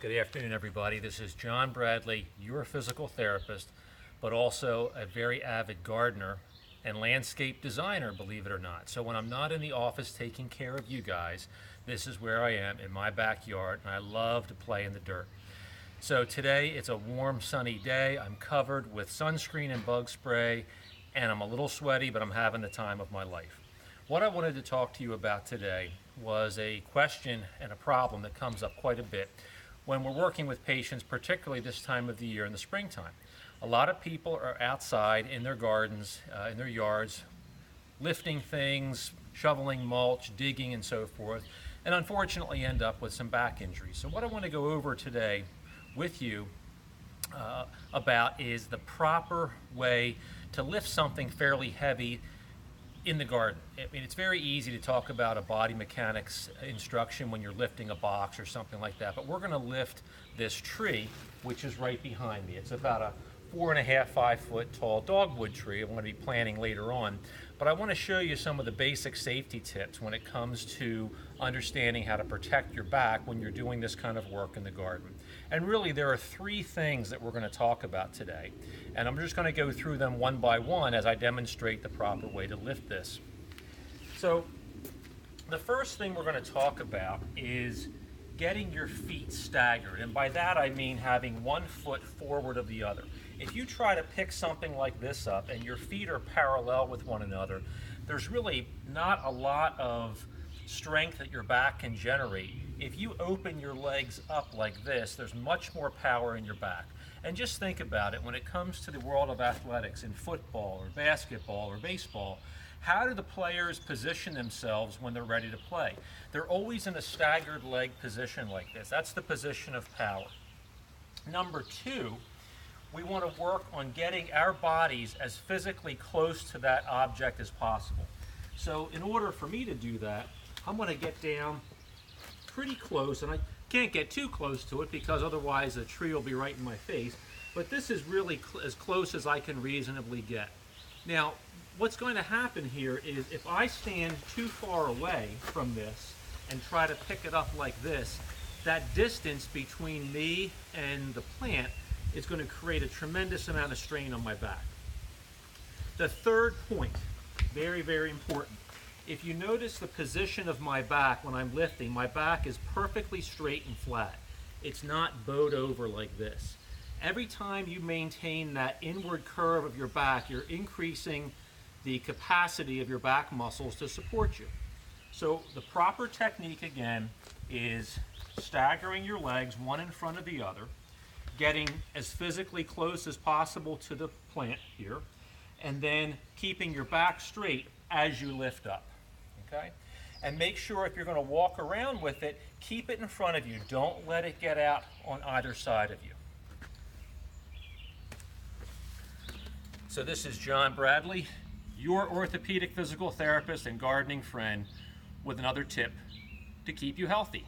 Good afternoon, everybody. This is John Bradley, your physical therapist, but also a very avid gardener and landscape designer, believe it or not. So when I'm not in the office taking care of you guys, this is where I am in my backyard, and I love to play in the dirt. So today it's a warm, sunny day. I'm covered with sunscreen and bug spray, and I'm a little sweaty, but I'm having the time of my life. What I wanted to talk to you about today was a question and a problem that comes up quite a bit when we're working with patients, particularly this time of the year in the springtime. A lot of people are outside in their gardens, in their yards, lifting things, shoveling mulch, digging, and so forth, and unfortunately end up with some back injuries. So what I want to go over today with you about is the proper way to lift something fairly heavy in the garden. I mean, it's very easy to talk about a body mechanics instruction when you're lifting a box or something like that, but we're going to lift this tree, which is right behind me. It's about a 4.5, 5 foot tall dogwood tree I'm going to be planting later on, but I want to show you some of the basic safety tips when it comes to understanding how to protect your back when you're doing this kind of work in the garden. And really there are 3 things that we're going to talk about today, and I'm just going to go through them one by one as I demonstrate the proper way to lift this. So the first thing we're going to talk about is getting your feet staggered, and by that I mean having one foot forward of the other. If you try to pick something like this up and your feet are parallel with one another, there's really not a lot of strength that your back can generate. If you open your legs up like this, there's much more power in your back. And just think about it, when it comes to the world of athletics in football or basketball or baseball, how do the players position themselves when they're ready to play? They're always in a staggered leg position like this. That's the position of power. Number 2, we want to work on getting our bodies as physically close to that object as possible. So in order for me to do that, I'm going to get down pretty close, and I can't get too close to it because otherwise the tree will be right in my face, but this is really as close as I can reasonably get. Now, what's going to happen here is if I stand too far away from this and try to pick it up like this, that distance between me and the plant is going to create a tremendous amount of strain on my back. The third point, very, very important. If you notice the position of my back when I'm lifting, my back is perfectly straight and flat. It's not bowed over like this. Every time you maintain that inward curve of your back, you're increasing the capacity of your back muscles to support you. So the proper technique again is staggering your legs one in front of the other, getting as physically close as possible to the plant here, and then keeping your back straight as you lift up. Okay? And make sure if you're going to walk around with it, keep it in front of you. Don't let it get out on either side of you. So this is John Bradley, your orthopedic physical therapist and gardening friend, with another tip to keep you healthy.